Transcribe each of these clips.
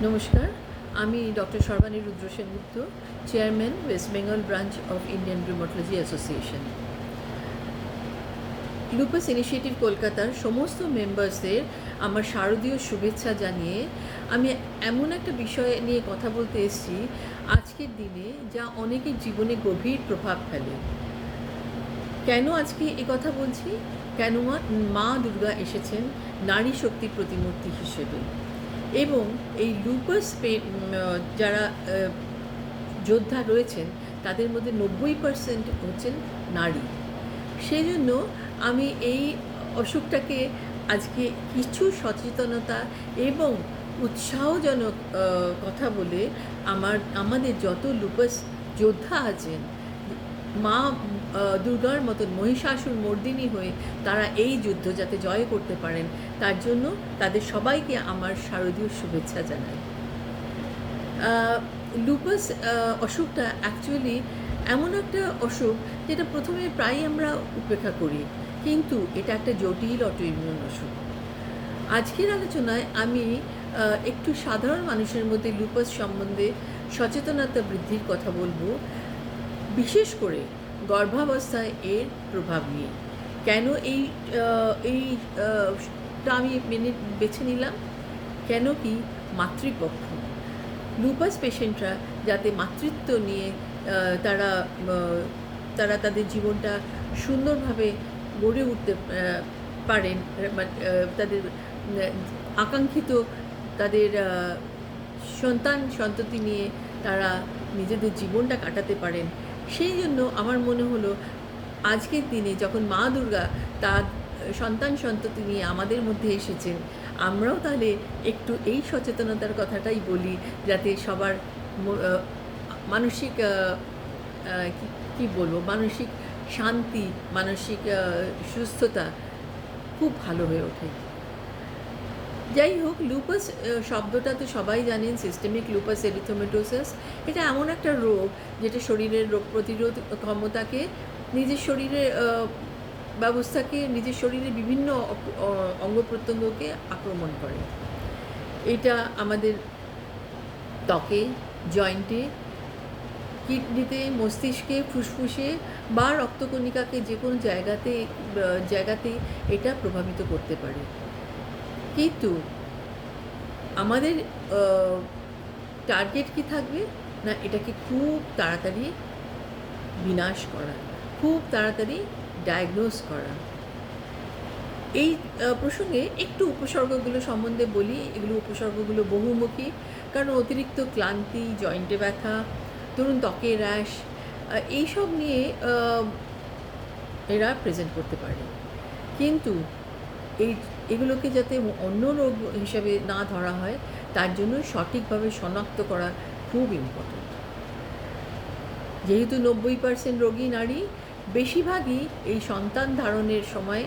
নমস্কার, আমি doctor Sarbani Rudra Sengupta, chairman, West Bengal branch of Indian rheumatology association. Lupus initiative কলকাতার সমস্ত মেম্বার্সদের আমার শারদীয় শুভেচ্ছা জানিয়ে আমি এমন একটা বিষয় নিয়ে কথা বলতে এসেছি আজকের দিনে, যা অনেকের জীবনে গভীর প্রভাব ফেলে। কেন আজকে এ কথা বলছি? কেন মা দুর্গা এসেছেন নারী শক্তির প্রতিমূর্তি হিসেবে, এবং এই লুপাস যারা যোদ্ধা রয়েছেন তাদের মধ্যে 90% হচ্ছেন নারী। সেই জন্য আমি এই অসুখটাকে আজকে কিছু সচেতনতা এবং উৎসাহজনক কথা বলে আমাদের যত লুপাস যোদ্ধা আছেন, মা দুর্গার মতন মহিষাসুর মর্দিনী হয়ে তারা এই যুদ্ধ যাতে জয় করতে পারেন, তার জন্য তাদের সবাইকে আমার শারদীয় শুভেচ্ছা জানাই। লুপাস অসুখটা অ্যাকচুয়ালি এমন একটা অসুখ যেটা প্রথমে প্রায়ই আমরা উপেক্ষা করি, কিন্তু এটা একটা জটিল অটোইমিউন অসুখ। আজকের আলোচনায় আমি একটু সাধারণ মানুষের মধ্যে লুপাস সম্বন্ধে সচেতনতা বৃদ্ধির কথা বলবো, বিশেষ করে গর্ভাবস্থায় এর প্রভাব নিয়ে। কেন এইটা আমি বেছে নিলাম? কেন কি মাতৃপক্ষ, লুপাস পেশেন্টরা যাতে মাতৃত্ব নিয়ে তারা তারা তাদের জীবনটা সুন্দরভাবে গড়ে উঠতে পারেন, তাদের আকাঙ্ক্ষিত তাদের সন্ততি নিয়ে তারা নিজেদের জীবনটা কাটাতে পারেন। সেই জন্য আমার মনে হলো আজকের দিনে যখন মা দুর্গা তার সন্ততি নিয়ে আমাদের মধ্যে এসেছেন, আমরাও তাহলে একটু এই সচেতনতার কথাটাই বলি, যাতে সবার মানসিক কি বলবো, মানসিক শান্তি, মানসিক সুস্থতা খুব ভালো হয়ে ওঠে। যাই হোক, লুপাস শব্দটা তো সবাই জানেন, সিস্টেমিক লুপাস এরিথ্রোমেটোসিস। এটা এমন একটা রোগ যেটা শরীরের রোগ প্রতিরোধ ক্ষমতাকে, নিজের শরীরের ব্যবস্থাকে, নিজের শরীরের বিভিন্ন অঙ্গ প্রত্যঙ্গকে আক্রমণ করে। এটা আমাদের ত্বকে, জয়েন্টে, কিডনিতে, মস্তিষ্কে, ফুসফুসে বা রক্তকণিকাকে যে কোনো জায়গাতে এটা প্রভাবিত করতে পারে। কিন্তু আমাদের টার্গেট কি থাকবে না, এটাকে খুব তাড়াতাড়ি বিনাশ করা, খুব তাড়াতাড়ি ডায়াগনোজ করা। এই প্রসঙ্গে একটু উপসর্গগুলো সম্বন্ধে বলি। এগুলো উপসর্গগুলো বহুমুখী, কারণ অতিরিক্ত ক্লান্তি, জয়েন্টে ব্যথা, ধরুন ত্বকে র্যাশ, এইসব নিয়ে এরা প্রেজেন্ট করতে পারে। কিন্তু এগুলোকে যাতে অন্য রোগ হিসাবে না ধরা হয়, তার জন্য সঠিকভাবে শনাক্ত করা খুব ইম্পর্টেন্ট। যেহেতু 90% রোগী নারী, বেশিরভাগই এই সন্তান ধারণের সময়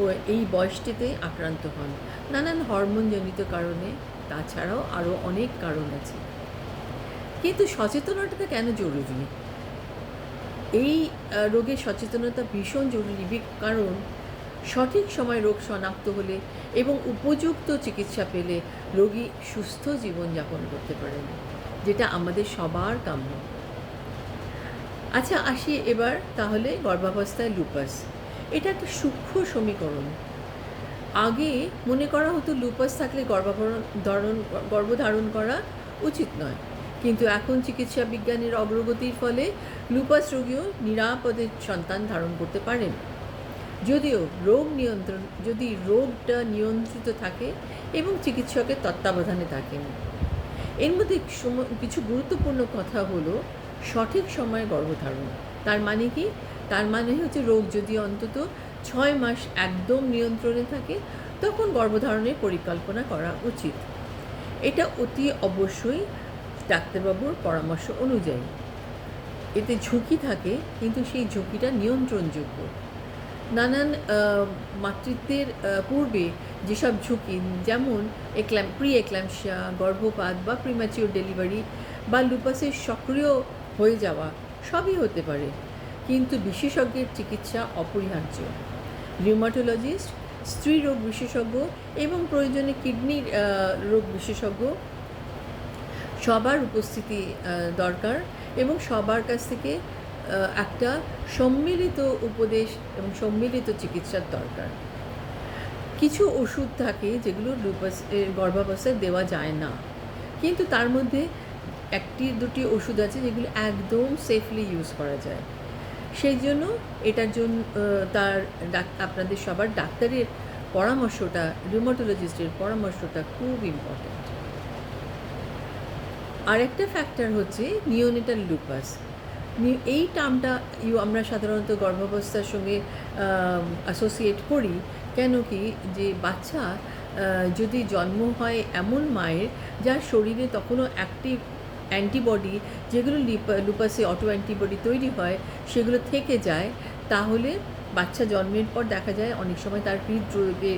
ও এই বয়সটিতে আক্রান্ত হন নানান হরমোনজনিত কারণে। তাছাড়াও আরও অনেক কারণ আছে। কিন্তু সচেতনতাটা কেন জরুরি? এই রোগের সচেতনতা ভীষণ জরুরি, কারণ সঠিক সময় রোগ শনাক্ত হলে এবং উপযুক্ত চিকিৎসা পেলে রোগী সুস্থ জীবনযাপন করতে পারেন, যেটা আমাদের সবার কাম্য। আচ্ছা, আসি এবার তাহলে গর্ভাবস্থায় লুপাস। এটা একটা সূক্ষ্ম সমীকরণ। আগে মনে করা হতো লুপাস থাকলে গর্ভধারণ করা উচিত নয়, কিন্তু এখন চিকিৎসা বিজ্ঞানের অগ্রগতির ফলে লুপাস রোগীও নিরাপদে সন্তান ধারণ করতে পারেন, যদি রোগটা নিয়ন্ত্রিত থাকে এবং চিকিৎসকের তত্ত্বাবধানে থাকেন। এর মধ্যে কিছু গুরুত্বপূর্ণ কথা হলো সঠিক সময়ে গর্ভধারণ। তার মানে কি? তার মানে হচ্ছে রোগ যদি অন্তত 6 মাস একদম নিয়ন্ত্রণে থাকে, তখন গর্ভধারণের পরিকল্পনা করা উচিত। এটা অতি অবশ্যই ডাক্তারবাবুর পরামর্শ অনুযায়ী। এতে ঝুঁকি থাকে, কিন্তু সেই ঝুঁকিটা নিয়ন্ত্রণযোগ্য। নানান মাতৃত্বের পূর্বে যেসব ঝুঁকি, যেমন প্রি এক্ল্যাম্পসিয়া, গর্ভপাত বা প্রিম্যাচিওর ডেলিভারি বা লুপাসের সক্রিয় হয়ে যাওয়া, সবই হতে পারে, কিন্তু বিশেষজ্ঞের চিকিৎসা অপরিহার্য। রিউমাটোলজিস্ট, স্ত্রী রোগ বিশেষজ্ঞ এবং প্রয়োজনে কিডনির রোগ বিশেষজ্ঞ সবার উপস্থিতি দরকার এবং সবার কাছ থেকে একটা সম্মিলিত উপদেশ এবং সম্মিলিত চিকিৎসার দরকার। কিছু ওষুধ থাকে যেগুলো লুপাসের গর্ভাবস্থায় দেওয়া যায় না, কিন্তু তার মধ্যে একটি দুটি ওষুধ আছে যেগুলো একদম সেফলি ইউজ করা যায়। সেই জন্য এটার জন্য আপনাদের সবার ডাক্তারের পরামর্শটা, রিউমাটোলজিস্টের পরামর্শটা খুব ইম্পর্ট্যান্ট। আরেকটা ফ্যাক্টর হচ্ছে নিওনেটাল লুপাস। এই টার্মটা আমরা সাধারণত গর্ভাবস্থার সঙ্গে অ্যাসোসিয়েট করি। কেন কি, যে বাচ্চা যদি জন্ম হয় এমন মায়ের যার শরীরে তখনও অ্যাক্টিভ অ্যান্টিবডি, যেগুলো লুপাসে অটো অ্যান্টিবডি তৈরি হয়, সেগুলো থেকে যায়, তাহলে বাচ্চা জন্মের পর দেখা যায় অনেক সময় তার হৃদরোগে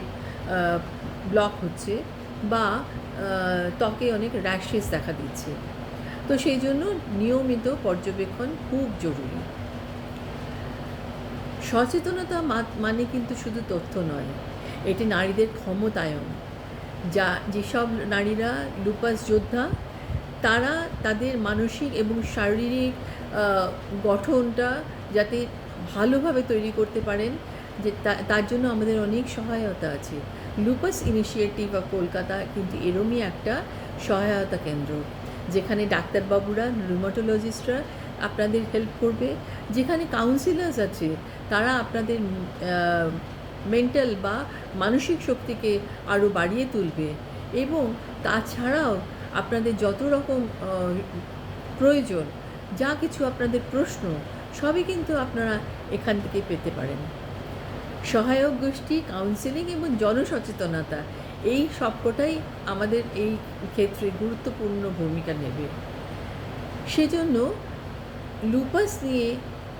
ব্লক হচ্ছে বা ত্বকে অনেক র্যাশেস দেখা দিচ্ছে। তো সেই জন্য নিয়মিত পর্যবেক্ষণ খুব জরুরি। সচেতনতা মানে কিন্তু শুধু তথ্য নয়, এটি নারীদের ক্ষমতায়ন। যেসব নারীরা লুপাস যোদ্ধা, তারা তাদের মানসিক এবং শারীরিক গঠনটা যাতে ভালোভাবে তৈরি করতে পারেন, যে তার জন্য আমাদের অনেক সহায়তা আছে। লুপাস ইনিশিয়েটিভ অফ কলকাতা কিন্তু এরমই একটা সহায়তা কেন্দ্র, যেখানে ডাক্তারবাবুরা, রিউমাটোলজিস্টরা আপনাদের হেল্প করবে, যেখানে কাউন্সিলার্স আছে, তারা আপনাদের মেন্টাল বা মানসিক শক্তিকে আরও বাড়িয়ে তুলবে, এবং তাছাড়াও আপনাদের যত রকম প্রয়োজন, যা কিছু আপনাদের প্রশ্ন, সবই কিন্তু আপনারা এখান থেকে পেতে পারেন। সহায়ক গোষ্ঠী, কাউন্সেলিং এবং জনসচেতনতা, এই সবকটাই আমাদের এই ক্ষেত্রে গুরুত্বপূর্ণ ভূমিকা নেবে। সেজন্য লুপাস নিয়ে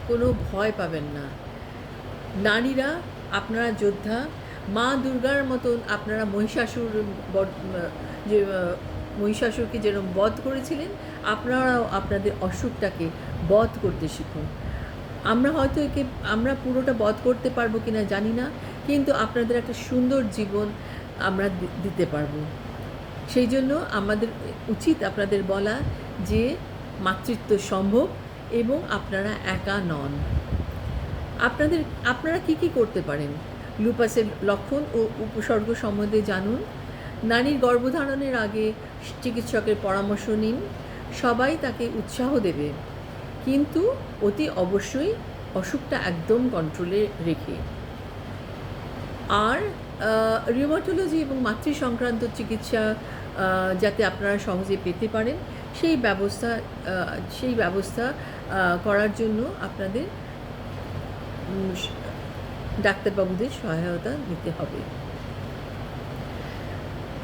কোনো ভয় পাবেন না। নারীরা, আপনারা যোদ্ধা। মা দুর্গার মতন আপনারা মহিষাসুরকে যেরকম বধ করেছিলেন, আপনারাও আপনাদের অসুখটাকে বধ করতে শিখুন। আমরা পুরোটা বধ করতে পারবো কিনা জানি না, কিন্তু আপনাদের একটা সুন্দর জীবন আমরা দিতে পারবো। সেই জন্য আমাদের উচিত আপনাদের বলা যে মাতৃত্ব সম্ভব এবং আপনারা একা নন। আপনারা কি করতে পারেন? লুপাসের লক্ষণ ও উপসর্গ সম্বন্ধে জানুন। নারীর গর্ভধারণের আগে চিকিৎসকের পরামর্শ নিন। সবাই তাকে উৎসাহ দেবে, কিন্তু অতি অবশ্যই অসুখটা একদম কন্ট্রোলে রেখে। আর রিউমাটোলজি এবং মাতৃ সংক্রান্ত চিকিৎসা যাতে আপনারা সহজে পেতে পারেন, সেই ব্যবস্থা করার জন্য আপনাদের ডাক্তারবাবুদের সহায়তা নিতে হবে।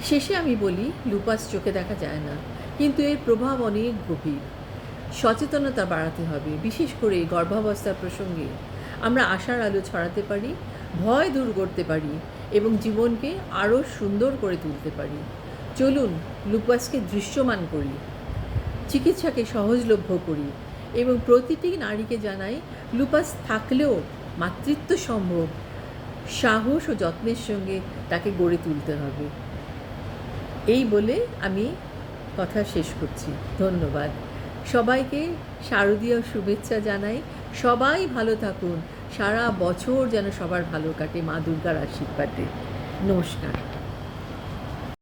শেষে আমি বলি, লুপাস চোখে দেখা যায় না, কিন্তু এর প্রভাব অনেক গভীর। সচেতনতা বাড়াতে হবে, বিশেষ করে গর্ভাবস্থার প্রসঙ্গে। আমরা আশার আলো ছড়াতে পারি, ভয় দূর করতে পারি এবং জীবনকে আরও সুন্দর করে তুলতে পারি। চলুন লুপাসকে দৃশ্যমান করি, চিকিৎসাকে সহজলভ্য করি এবং প্রতিটি নারীকে জানাই, লুপাস থাকলেও মাতৃত্ব সম্ভব। সাহস ও যত্নের সঙ্গে তাকে গড়ে তুলতে হবে। এই বলে আমি কথা শেষ করছি। ধন্যবাদ সবাইকে, শারদীয় শুভেচ্ছা জানাই। সবাই ভালো থাকুন, সারা বছর যেন সবার ভালো কাটে মা দুর্গার আশীর্বাদে। নমস্কার।